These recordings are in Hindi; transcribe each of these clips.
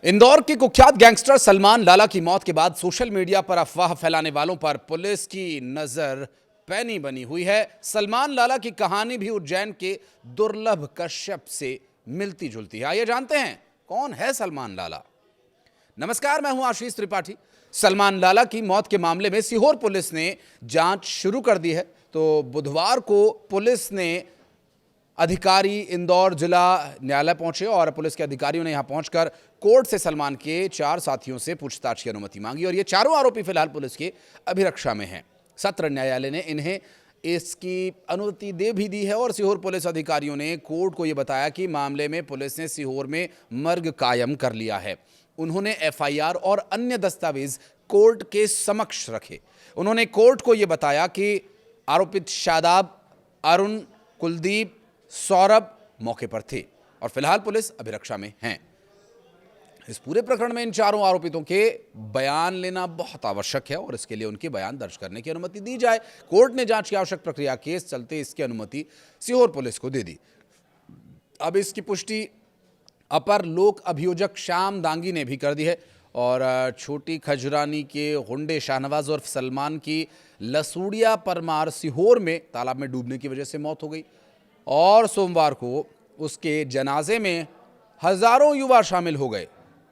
इंदौर के कुख्यात गैंगस्टर सलमान लाला की मौत के बाद सोशल मीडिया पर अफवाह फैलाने वालों पर पुलिस की नजर पैनी बनी हुई है। सलमान लाला की कहानी भी उज्जैन के दुर्लभ कश्यप से मिलती जुलती है। आइए जानते हैं कौन है सलमान लाला। नमस्कार, मैं हूं आशीष त्रिपाठी। सलमान लाला की मौत के मामले में सीहोर पुलिस ने जांच शुरू कर दी है। तो बुधवार को पुलिस ने अधिकारी इंदौर जिला न्यायालय पहुंचे और पुलिस के अधिकारियों ने यहां पहुंचकर कोर्ट से सलमान के 4 साथियों से पूछताछ की अनुमति मांगी और ये चारों आरोपी फिलहाल पुलिस की अभिरक्षा में हैं। सत्र न्यायालय ने इन्हें इसकी अनुमति दे भी दी है और सीहोर पुलिस अधिकारियों ने कोर्ट को यह बताया कि मामले में पुलिस ने सीहोर में मर्ग कायम कर लिया है। उन्होंने एफआईआर और अन्य दस्तावेज कोर्ट के समक्ष रखे। उन्होंने कोर्ट को यह बताया कि आरोपित शादाब, अरुण, कुलदीप, सौरभ मौके पर थे और फिलहाल पुलिस अभिरक्षा में हैं। इस पूरे प्रकरण में इन चारों आरोपितों के बयान लेना बहुत आवश्यक है और इसके लिए उनके बयान दर्ज करने की अनुमति दी जाए। कोर्ट ने जांच की आवश्यक प्रक्रिया के चलते इसकी अनुमति सीहोर पुलिस को दे दी। अब इसकी पुष्टि अपर लोक अभियोजक श्याम दांगी ने भी कर दी है और छोटी खजरानी के गुंडे शाहनवाज उर्फ सलमान की लसूड़िया परमार सीहोर में तालाब में डूबने की वजह से मौत हो गई और सोमवार को उसके जनाजे में हजारों युवा शामिल हो गए।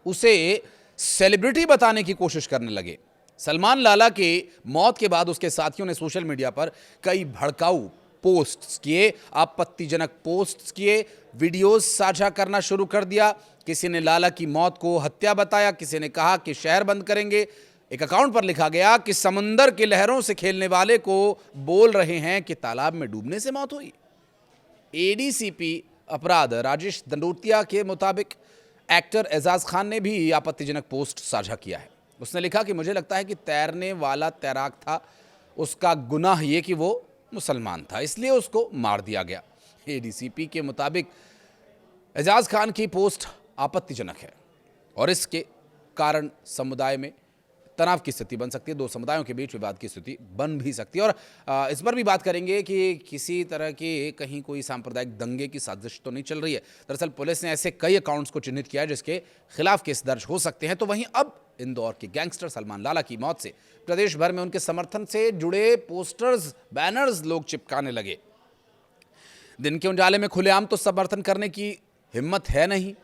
उसे सेलिब्रिटी बताने की कोशिश करने लगे। सलमान लाला के मौत के बाद उसके साथियों ने सोशल मीडिया पर कई भड़काऊ पोस्ट्स किए, आपत्तिजनक पोस्ट्स किए, वीडियोस साझा करना शुरू कर दिया। किसी ने लाला की मौत को हत्या बताया, किसी ने कहा कि शहर बंद करेंगे। एक अकाउंट पर लिखा गया कि समंदर की लहरों से खेलने वाले को बोल रहे हैं कि तालाब में डूबने से मौत हुई। एडीसीपी अपराध राजेश दंडोतिया के मुताबिक एक्टर एजाज खान ने भी आपत्तिजनक पोस्ट साझा किया है। उसने लिखा कि मुझे लगता है कि तैरने वाला तैराक था, उसका गुनाह ये कि वो मुसलमान था, इसलिए उसको मार दिया गया। एडीसीपी के मुताबिक एजाज खान की पोस्ट आपत्तिजनक है और इसके कारण समुदाय में तनाव की स्थिति बन सकती है, दो समुदायों के बीच विवाद की स्थिति बन भी सकती है। और इस पर भी बात करेंगे कि किसी तरह की कहीं कोई सांप्रदायिक दंगे की साजिश तो नहीं चल रही है। दरअसल पुलिस ने ऐसे कई अकाउंट्स को चिन्हित किया है जिसके खिलाफ केस दर्ज हो सकते हैं। तो वहीं अब इंदौर के गैंगस्टर सलमान लाला की मौत से प्रदेश भर में उनके समर्थन से जुड़े पोस्टर्स, बैनर्स लोग चिपकाने लगे। दिन के उजाले में खुलेआम तो समर्थन करने की हिम्मत है नहीं,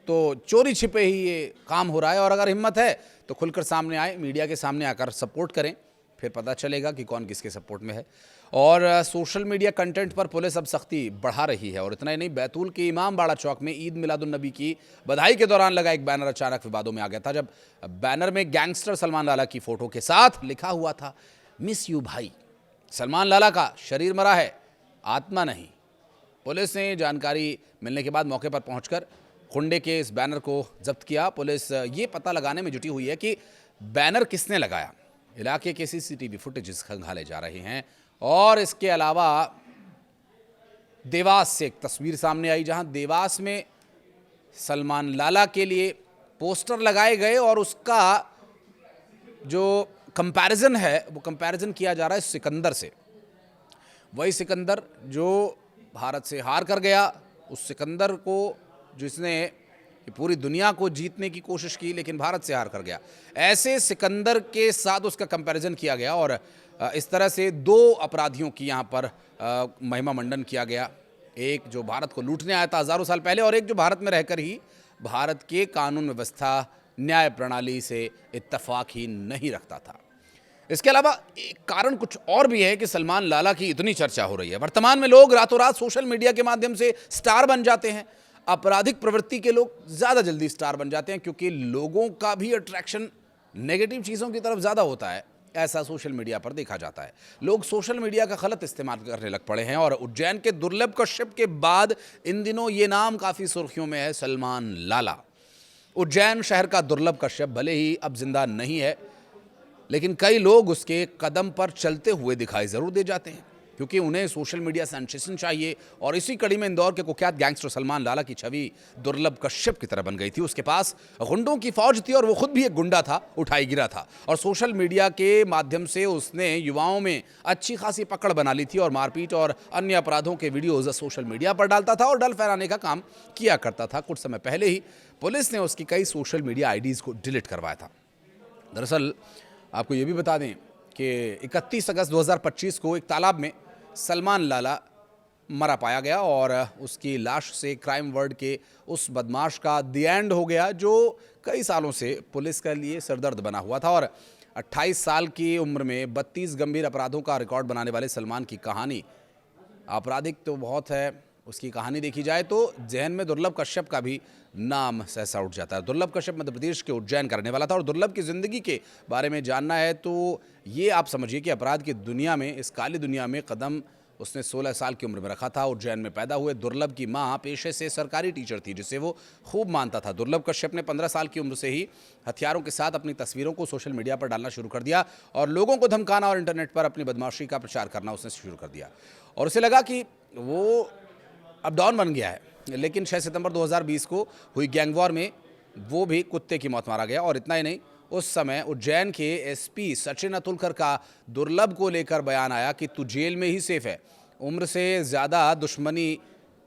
तो चोरी छिपे ही ये काम हो रहा है। और अगर हिम्मत है तो खुलकर सामने आए, मीडिया के सामने आकर सपोर्ट करें, फिर पता चलेगा कि कौन किसके सपोर्ट में है। और सोशल मीडिया कंटेंट पर पुलिस अब सख्ती बढ़ा रही है। और इतना ही नहीं, बैतूल के इमामबाड़ा चौक में ईद मिलादुन्नबी की बधाई के दौरान लगा एक बैनर अचानक विवादों में आ गया था, जब बैनर में गैंगस्टर सलमान लाला की फोटो के साथ लिखा हुआ था मिस यू भाई। सलमान लाला का शरीर मरा है, आत्मा नहीं। पुलिस ने जानकारी मिलने के बाद मौके पर पहुंचकर गुंडे के इस बैनर को जब्त किया। पुलिस ये पता लगाने में जुटी हुई है कि बैनर किसने लगाया। इलाके के सीसीटीवी फुटेजेस खंगाले जा रहे हैं और इसके अलावा देवास से एक तस्वीर सामने आई जहां देवास में सलमान लाला के लिए पोस्टर लगाए गए और उसका जो कंपैरिजन है वो कंपैरिजन किया जा रहा है सिकंदर से। वही सिकंदर जो भारत से हार कर गया, उस सिकंदर को जिसने पूरी दुनिया को जीतने की कोशिश की लेकिन भारत से हार कर गया, ऐसे सिकंदर के साथ उसका कंपैरिजन किया गया। और इस तरह से दो अपराधियों की यहाँ पर महिमा मंडन किया गया। एक जो भारत को लूटने आया था हजारों साल पहले और एक जो भारत में रहकर ही भारत के कानून व्यवस्था, न्याय प्रणाली से इत्तेफाक ही नहीं रखता था। इसके अलावा एक कारण कुछ और भी है कि सलमान लाला की इतनी चर्चा हो रही है। वर्तमान में लोग रातों रात सोशल मीडिया के माध्यम से स्टार बन जाते हैं। आपराधिक प्रवृत्ति के लोग ज़्यादा जल्दी स्टार बन जाते हैं क्योंकि लोगों का भी अट्रैक्शन नेगेटिव चीज़ों की तरफ ज़्यादा होता है। ऐसा सोशल मीडिया पर देखा जाता है। लोग सोशल मीडिया का गलत इस्तेमाल करने लग पड़े हैं और उज्जैन के दुर्लभ कश्यप के बाद इन दिनों ये नाम काफ़ी सुर्खियों में है, सलमान लाला। उज्जैन शहर का दुर्लभ कश्यप भले ही अब जिंदा नहीं है, लेकिन कई लोग उसके कदम पर चलते हुए दिखाई ज़रूर दे जाते हैं क्योंकि उन्हें सोशल मीडिया सेंसेशन चाहिए। और इसी कड़ी में इंदौर के कुख्यात गैंगस्टर सलमान लाला की छवि दुर्लभ कश्यप की तरह बन गई थी। उसके पास गुंडों की फौज थी और वो खुद भी एक गुंडा था, उठाई गिरा था। और सोशल मीडिया के माध्यम से उसने युवाओं में अच्छी खासी पकड़ बना ली थी और मारपीट और अन्य अपराधों के वीडियोज़ सोशल मीडिया पर डालता था और डर फैलाने का काम किया करता था। कुछ समय पहले ही पुलिस ने उसकी कई सोशल मीडिया आईडीज़ को डिलीट करवाया था। दरअसल आपको ये भी बता दें कि 31 अगस्त 2025 को एक तालाब में सलमान लाला मरा पाया गया और उसकी लाश से क्राइम वर्ल्ड के उस बदमाश का द एंड हो गया जो कई सालों से पुलिस के लिए सरदर्द बना हुआ था। और 28 साल की उम्र में 32 गंभीर अपराधों का रिकॉर्ड बनाने वाले सलमान की कहानी आपराधिक तो बहुत है, उसकी कहानी देखी जाए तो जहन में दुर्लभ कश्यप का भी नाम सहसा उठ जाता है। दुर्लभ कश्यप मध्य प्रदेश के उज्जैन का रहने वाला था और दुर्लभ की ज़िंदगी के बारे में जानना है तो ये आप समझिए कि अपराध की दुनिया में, इस काली दुनिया में कदम उसने 16 साल की उम्र में रखा था। उज्जैन में पैदा हुए दुर्लभ की मां पेशे से सरकारी टीचर थी, जिसे वो खूब मानता था। दुर्लभ कश्यप ने 15 साल की उम्र से ही हथियारों के साथ अपनी तस्वीरों को सोशल मीडिया पर डालना शुरू कर दिया और लोगों को धमकाना और इंटरनेट पर अपनी बदमाशी का प्रचार करना उसने शुरू कर दिया। और उसे लगा कि वो अब डॉन बन गया है, लेकिन 6 सितंबर 2020 को हुई गैंग वॉर में वो भी कुत्ते की मौत मारा गया। और इतना ही नहीं, उस समय उज्जैन के एसपी सचिन अतुलकर का दुर्लभ को लेकर बयान आया कि तू जेल में ही सेफ है, उम्र से ज़्यादा दुश्मनी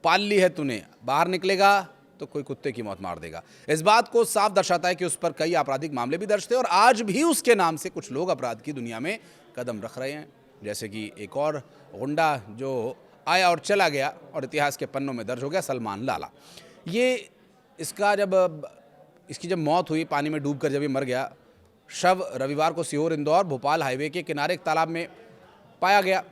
पाल ली है तूने, बाहर निकलेगा तो कोई कुत्ते की मौत मार देगा। इस बात को साफ दर्शाता है कि उस पर कई आपराधिक मामले भी दर्ज थे और आज भी उसके नाम से कुछ लोग अपराध की दुनिया में कदम रख रहे हैं। जैसे कि एक और गुंडा जो आया और चला गया और इतिहास के पन्नों में दर्ज हो गया, सलमान लाला। इसकी जब मौत हुई, पानी में डूबकर जब ये मर गया, शव रविवार को सीहोर इंदौर भोपाल हाईवे के किनारे एक तालाब में पाया गया।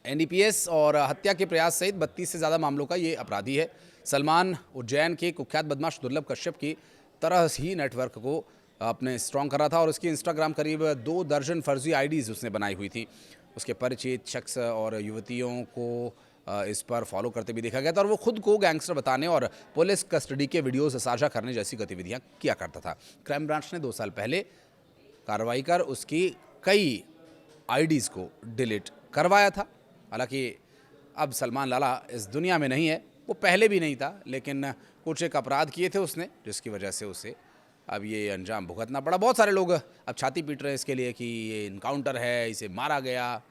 एनडीपीएस और हत्या के प्रयास सहित 32 से ज़्यादा मामलों का ये अपराधी है। सलमान उज्जैन के कुख्यात बदमाश दुर्लभ कश्यप की तरह ही नेटवर्क को अपने स्ट्रॉन्ग कर रहा था और उसकी इंस्टाग्राम करीब 2 दर्जन फर्जी आईडीज़ उसने बनाई हुई थी। उसके परिचित शख्स और युवतियों को इस पर फॉलो करते भी देखा गया था और वो खुद को गैंगस्टर बताने और पुलिस कस्टडी के वीडियोस साझा करने जैसी गतिविधियां किया करता था। क्राइम ब्रांच ने 2 साल पहले कार्रवाई कर उसकी कई आईडीज़ को डिलीट करवाया था। हालांकि अब सलमान लाला इस दुनिया में नहीं है, वो पहले भी नहीं था, लेकिन कुछ एक अपराध किए थे उसने जिसकी वजह से उसे अब ये अंजाम भुगतना पड़ा। बहुत सारे लोग अब छाती पीट रहे हैं इसके लिए कि ये इनकाउंटर है, इसे मारा गया।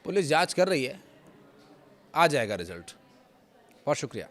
पुलिस जांच कर रही है, आ जाएगा रिजल्ट। बहुत शुक्रिया।